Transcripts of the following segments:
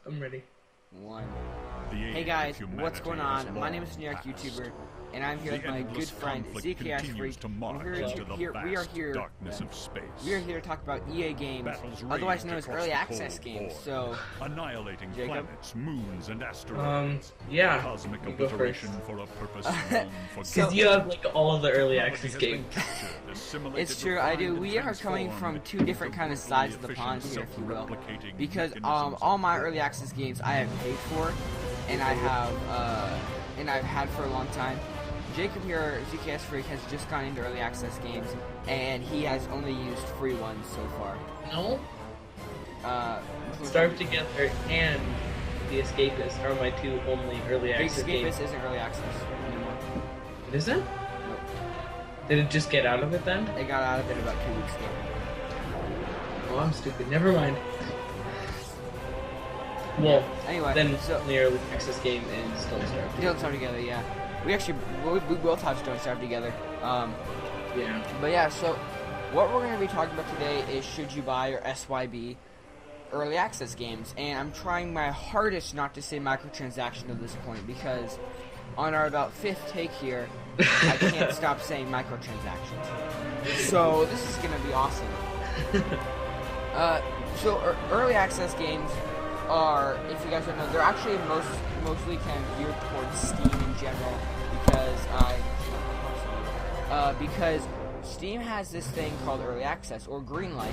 I'm ready. One. Hey guys, what's going on? My name is New York YouTuber, and I'm here with my good friend ZKS We are here to talk about EA games, otherwise known as early access games. So, annihilating Jacob? planets, moons, and asteroids. Yeah. Cosmic You go first. obliteration for a purpose known for Because you have like all of the early access games. it's true, I do. We are coming from two different kind of sides of the pond here, if you will. Because all my early access games I have paid for, and I've had for a long time. Jacob here, ZKS Freak, has just gone into early access games, and he has only used free ones so far. No. Starve Together and The Escapist are my two only early access games. The Escapist isn't early access anymore. It isn't? Nope. Did it just get out of it then? It got out of it about 2 weeks ago. Oh, I'm stupid. Never mind. Well, anyway, then so the early access game is Don't Starve Together. Don't Starve Together, yeah. We both have Don't Starve Together. Yeah. But yeah, so what we're going to be talking about today is should you buy or SYB early access games, and I'm trying my hardest not to say microtransaction at this point because on our about 5th take here, I can't stop saying microtransactions. So this is going to be awesome. So early access games are, if you guys don't know, they're actually mostly kind of geared towards Steam in general because Steam has this thing called early access or greenlight,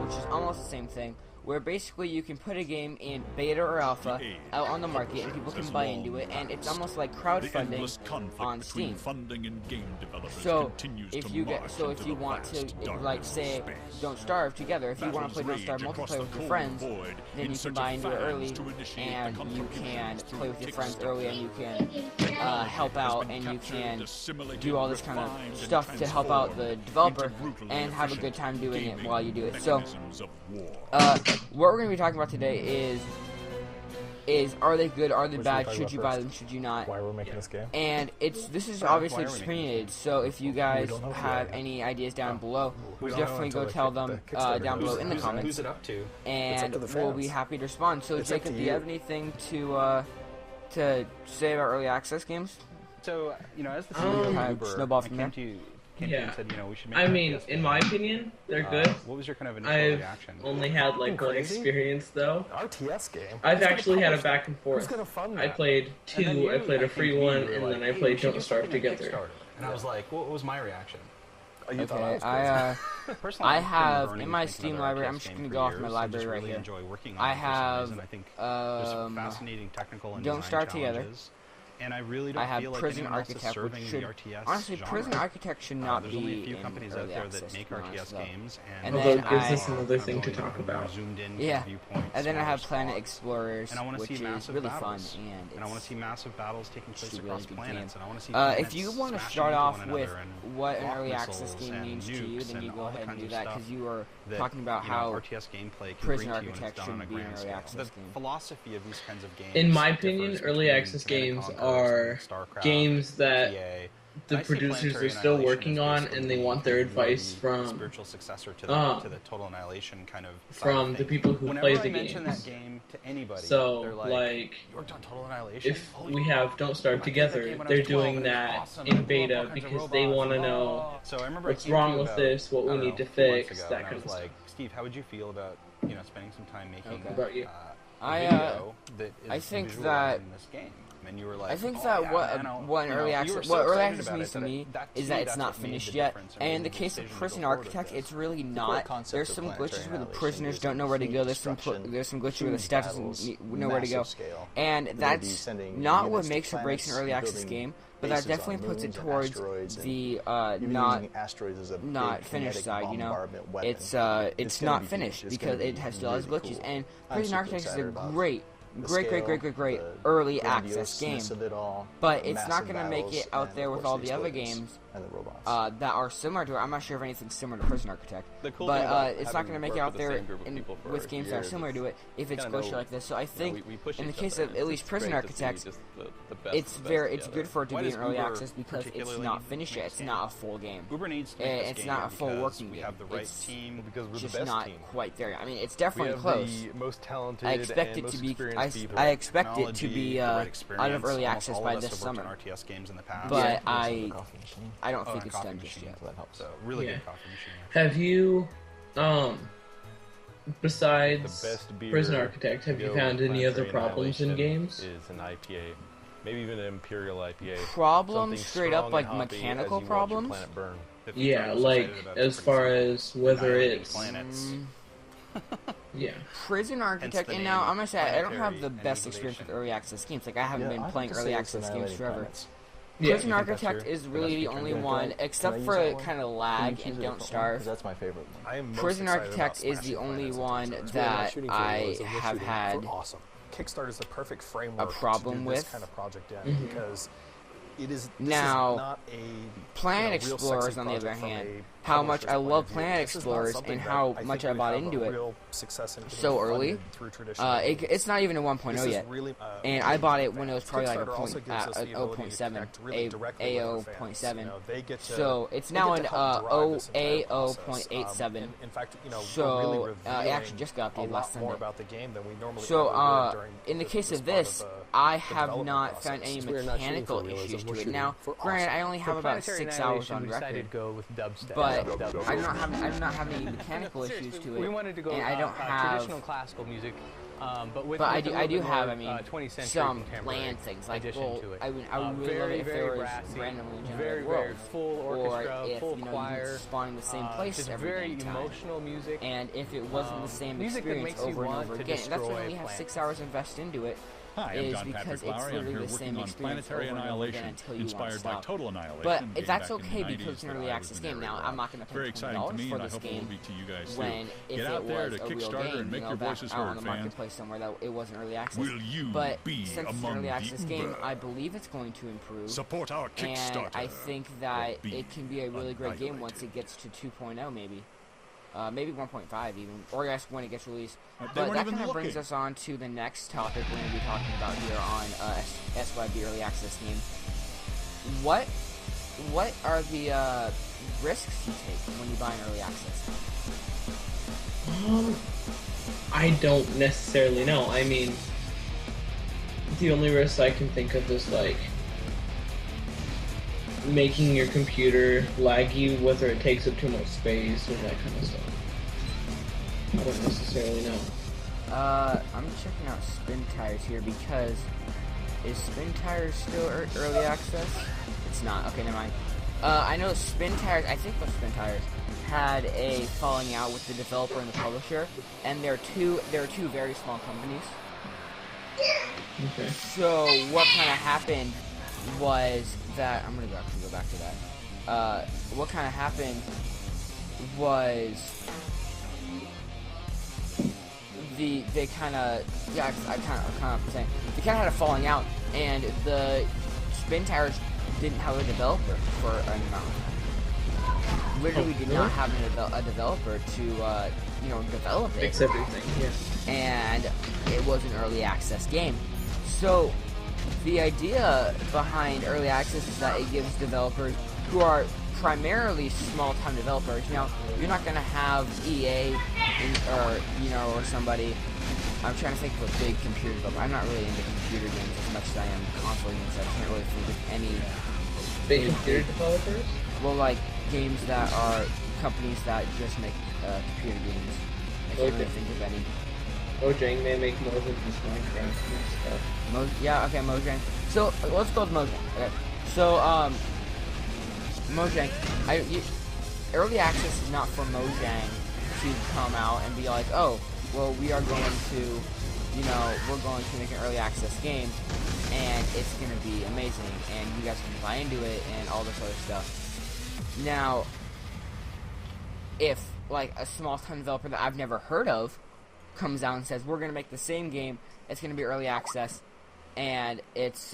which is almost the same thing, where basically you can put a game in beta or alpha out on the market and people can buy into it, and it's almost like crowdfunding on Steam. So if you want to, like, say Don't Starve Together, if you want to play Don't Starve multiplayer with your friends, then you can buy into it early, and you can play with your friends early, and you can help out, and you can do all this kind of stuff to help out the developer and have a good time doing it while you do it. So what we're going to be talking about today is are they good, are they bad, should you buy them, should you not? Why we're making this game? And this is obviously just opinionated, so if you guys have any ideas down below, definitely go tell them down below in the comments. Who's it up to? And we'll be happy to respond. So Jacob, do you have anything to say about early access games? So, you know, as the snowball from there. And said, you know, we should make I mean, in my opinion, they're good. What was your kind of initial reaction? I've only had like one experience though. RTS game. I've actually had a back and forth. Who's gonna fund I that? played two. I played a free one, and then I played Don't Starve Together. And I was like, what was my reaction? Okay, I have in my Steam library. I'm just gonna go off my library right here. I have fascinating technical and Don't Starve Together. And I really don't have feel like Prison anyone else is Architect, which serving should the RTS honestly genre. Prison Architect should not There's be only a few in companies out early there access, that make to be honest, RTS though. games, And Although then it gives us another thing to talk about. Yeah, viewpoints, and then I have smaller Planet spots. Explorers, And I want to which see is massive really battles. fun, and I want to see massive battles taking place a really across good planets. game. And I want to see if you want to smashing start into off one with another and what an rock early access missiles game and means to you, nukes then you and go all the ahead and kinds do of that stuff because you were that, talking about you know, how RTS gameplay can Prison bring to you when Architect it's done on a shouldn't be an grand early scale. access The game. philosophy of these kinds of games, In my differs opinion, early between access Command and games Conquer, are StarCraft, games that PA. the I see producers Planetary are still Annihilation working as on, basically and they want their the advice from spiritual successor to the Total Annihilation kind of from the people who play the Whenever I mention games. that game to anybody, So, they're like, you worked on Total Annihilation? if Holy we crap. have Don't Starve I played that Together, game when I they're was 12 doing and it was that awesome. in I blew up beta all kinds of because they robots want to and know So I remember what's I came wrong to with about, this, what we I don't need know, to a few months fix, ago, that and I kind of was stuff. like, Steve, how would you feel about spending some time making Okay. About you? a video that is I think visualizing this game? And you were like, I think oh, that yeah, what you know, early you were access so early excited access about means it to that me that to is me, that it's that's not what made finished the yet. difference And in the making case of decision to Prison go forward with Architect, this. it's really core not. concept There's of some planetary glitches where the annihilation prisoners is don't know where to go. There's some destruction, glitches where the huge staff battles, doesn't know where to go. massive scale. And They're gonna be that's sending not what units to makes or breaks an planets, early access building game, but that bases on definitely puts it moons and towards asteroids and the even not using asteroids as a not big finished kinetic side, you know. bombardment weapon. It's gonna not be finished huge. It's because gonna it be has still has really glitches. cool. And I'm Prison super Architect is a excited about great the early access game. grandioseness of it all, But the it's not massive going to make it battles, out and there of with course all the the other explosions. games and the robots. that are similar to it. I'm not sure if anything's similar to Prison Architect, The cool thing but about it's not having going to make it worked out with the there same group of people for with games that are years similar is to it if it's kinda glitchy know, like this. So I you know, think we push in the each case other, of and at least it's Prison great to see Architect, just the best it's of the very best it's together. good for it to Why be does in early Uber access because it's particularly not finished yet. It's make not a full game. Uber needs to make this It's game not a full because working we game. have the right It's team. Because we're just the best not team. quite there. I mean, it's We definitely have close. the most talented I expect and it most to be. experienced people. I expect it to Technology, be the right out of experience. early Almost access all by of us this have worked summer. on RTS games in the past. But Yeah, I coffee machine. I don't Oh, think and it's coffee done just machine. yet. So that helps. So really Yeah. good coffee machine. Have you, besides The best beer Prison Architect, have you go found any other Planetary problems in Annihilation games? Is an IPA, maybe even an Imperial IPA. Problems Something straight up strong like and hoppy mechanical as you watch your problems. planet burn. The feature I Yeah, was like excited about as is pretty far simple. as whether Annihilating it's planets. yeah. Prison Architect, the and now name, I'm gonna say I don't have Planetary the best experience with Annihilation. early access games. Like I haven't Yeah, been I'd playing like to early say it's access games Annihilating forever. Planets. Yeah. Prison You think that's Architect your- is the really best the feature? only Can I- one, can I except use for that one? kind of Can lag you choose and a Don't different one? Starve. 'Cause that's my favorite one. I am most Prison excited Architect about is the Smashing only Planets one and Teams. that shooting I for was a have shooting had for awesome. Kickstarter is the perfect framework problem to do this with. kind of project in Mhm. because it is Now, is not a Planet real Explorers, sexy on the other project from hand, a how much publisher's I point love of view. Planet This is not Explorers something and that how I think much I we bought have a into it real success in so getting early. funded through traditional It's not even a 1.0 This is yet, really, and I bought it when it was probably like a Kickstarter also point, gives us the ability to 0.7, connect really directly with our fans. AO.7. You know, they get to- So it's they now get an to help drive this entire process. AO.87. In fact, you know, So, we're really it revealing actually just got a updated lot last more Sunday. about the game than we normally So, ever would during in the case this of part this, I have development not found process. any We're not shooting mechanical for realism, issues we're to it. shooting Now, for granted, awesome. I only have about 6 hours on record, go with dubstep. but I'm not having any mechanical issues to it. We wanted to go and I don't have. traditional classical music, but with But I with a do little bit have, more, I mean, 20th century some contemporary land things. Like, addition well, to it. I would really love very, it if very there was brassy, randomly generated very worlds. full orchestra, or if, full you know, choir, you could spawn in the same place just every very damn time. emotional music. And if it wasn't the same music that experience makes you over and want over to again, and that's why I destroy only have 6 planets. hours invested into it. Hi, I'm is John because Patrick it's Lowry. I'm literally here the same working on experience Planetary over and over again Annihilation, until you want to inspired by stop. Total Annihilation. But dating that's back in the okay 90s because it's an that early I was access the game. Now, narrator I'm not going to on. pay Very exciting to $20 me, for and I this hope it will game be to you guys when too. if Get it out there was to a real Kickstarter game, and make you know, your back voices out on heard, the fans. marketplace somewhere that it wasn't early access. Will you but be since it's an among early the access game, Uber? I believe it's going to improve. Support our And Kickstarter. I think that Be it can be a really great game once it gets to 2.0, maybe. Maybe 1.5 even, or yes, when it gets released. They But weren't that even kind of brings looking. us on to the next topic we're going to be talking about here on SYB Early Access Game. What are the risks you take when you buy an early access? I don't necessarily know. I mean, the only risks I can think of is like making your computer laggy, whether it takes up too much space or that kind of stuff. I don't necessarily know. I'm checking out Spin Tires here because is Spin Tires still early access? It's not. Okay, never mind. I know Spin Tires. I think Spin Tires had a falling out with the developer and the publisher, and they're two very small companies. Okay. So what kind of happened was that I'm gonna actually go back to that. What kind of happened was they kind of I kind of saying they kind of had a falling out, and the Spin Tires didn't have a developer for an amount of time. Literally did not have a developer to develop it. Fix everything. Yeah. And it was an early access game. So the idea behind early access is that it gives developers who are primarily small-time developers. Now, you're not going to have EA or somebody. I'm trying to think of a big computer developer. I'm not really into computer games as much as I am console games. I can't really think of any Big computer developers? well, like games that are companies that just make computer games. I can't really think of any. Mojang may make more than just Minecraft and stuff. Mojang. So let's go with Mojang. Okay. So Mojang, early access is not for Mojang to come out and be like, oh, well, we are going to, we're going to make an early access game, and it's going to be amazing, and you guys can buy into it, and all this other stuff. Now, if, like, a small-time developer that I've never heard of comes out and says, we're going to make the same game, it's going to be early access, and it's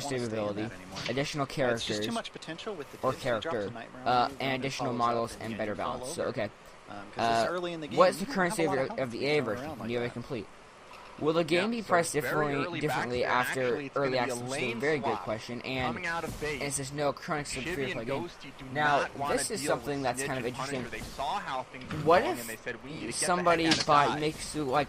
server don't wanna stay in stability, that anymore. additional It's characters, just too much potential with the or dips. He drops character, a nightmare on you, and then additional follows models up, and you better fall balance. So, over. okay. 'Cause it's early in the game, What is you the don't current have a state lot of health the if you EA go version? around like Nearly that. complete. Will the game be so priced very differently early back then, after actually, it's early gonna be a access? Which is a lane very good swap question. And coming out of base. it says no current Shivy free and play game. Ghosty do Now, not wanna this is deal something with that's Snitch kind of and Punisher. interesting. They saw how things were What going and they if said, we need to get somebody the heck out of Dodge. makes you like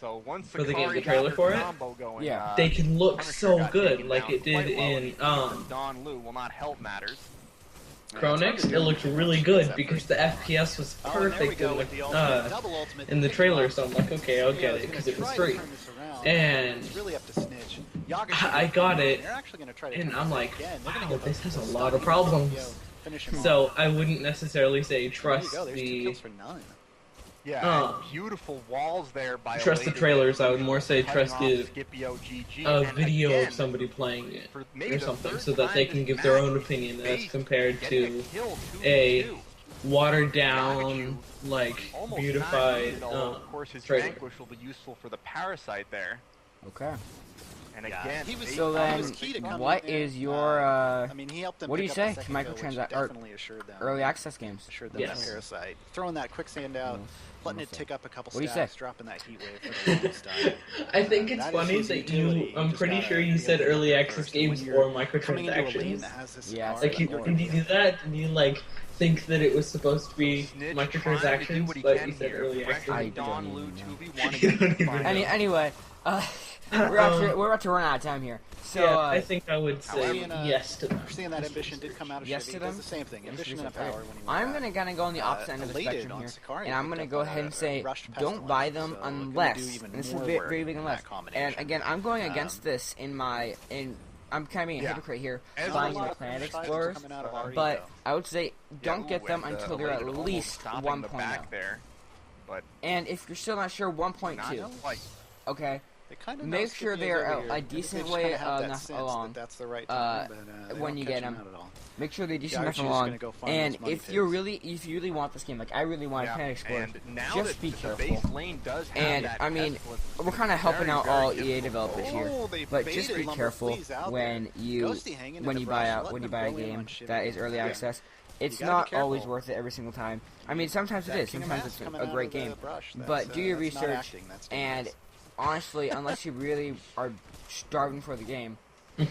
So once for the game, Sakari the trailer got for her it, combo going, Yeah. they can look Punisher so got good, taken like down it did quite well. in Don Lu will not help matters. Chronix. It looked really good because the FPS was perfect in the trailer. So I'm like, okay, I'll get it because it was free. And I got it, and I'm like, wow, this has a lot of problems. So I wouldn't necessarily say trust Yeah, and beautiful walls there by trust the trailers. I would more say trust a video of somebody playing it or something, so that they can give their own opinion as compared to a watered down, like, beautified of course, his trailer. vanquish will be useful for the parasite there. Okay. And again, so then, what is your, I mean, he helped them what do you pick up say a to second kill, which microtransact definitely assured them, early access games? Assured them Yes. from Parasite. Throwing that quicksand out, letting it tick up a couple What do you stacks, say? dropping that heat wave for the longest time. I think it's funny that you, I'm pretty sure you said early access games or microtransactions. Yeah, Like, did you do that? Did you, like, think that it was supposed to be microtransactions, but you said early access? I don't You don't even know. Anyway, we're about to run out of time here. So, yeah, I think I would say yes to that. We're seeing that ambition did come out of Yes Chevy. to It does them? the same thing. Ambition Yes, and a power. When he I'm gonna go on the opposite end of the elated spectrum on here, Sakari, and I'm picked gonna up go ahead and say, rushed past don't the buy line, them so gonna do unless, even and this is more very, work very big in unless, that combination. and again, I'm going against this I'm kind of being a hypocrite here, As buying a the lot of Planet finished Explorers, coming out of RE, but though. I would say, don't get them and, until they're at almost least stopping the 1.0. back there. But And if you're still not sure, 1.2, like, okay? They kind of Make sure they're a decent way enough along that's the right time, but, when you get them. Make sure they're decent Yeah, enough Archie's along. gonna go find And those money if you pits. really want this game, like I really want Planet Explorers, and now just that be the careful. base lane does have And that I mean, Tesla, we're kind of helping very, out very all EA difficult. developers here, they but just baited be Lumber careful Fleas out when there. you Ghosty hanging in the buy brush, when you letting buy a him go in game on shit. that is early Yeah. access. It's gotta be not careful. always worth it every single time. I mean, sometimes it That is. King of Sometimes Mass it's coming a out great of the game. brush, But do your that's not research, acting, that's and defense. honestly, unless you really are starving for the game,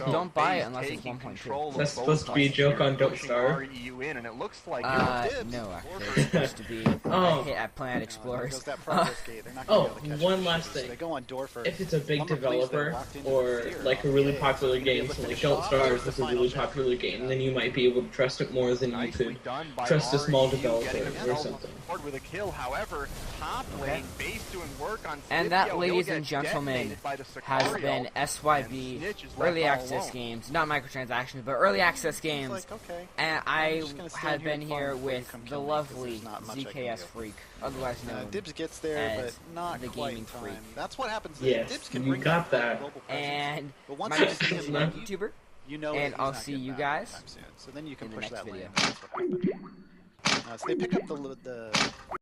don't buy it unless it's 1.2. That's supposed to be a joke on Don't Starve. REU in, and it looks like No, actually, it's supposed to be a hit at Planet Explorers. Goes that progress gate. They're not gonna be able to catch one it. last So thing. They go on door for If it's a big Lumber Fleas, they're developer locked into or the fear. like a really Okay, popular so you're gonna be game, able so to like finish Don't off Starve the is a final really chapter. popular game, then you might be able to trust it more than you nicely could done by trust a small REU, developer getting or themselves something. on board with a kill. However, top lane base doing work on And SPIFFY. that, He'll ladies get and gentlemen, detonated by the has Sicario, been and SYB Snitch is left early all access alone. games, not microtransactions, but early access games. It's like, okay. And I'm I just gonna stand have here been and farm here before you with come the kill me, 'cause lovely there's not much I can ZKS do. Freak, otherwise known Dibs gets there, as but not the quite gaming in time. freak. That's what happens. Yes, Dibs can you bring got that. global presence, And but my once name you is see him Christian, leave, YouTuber, you know and that I'll he's not see getting you back guys anytime soon. So then you can in the push next that video. lane. That's what happened. So they pick up the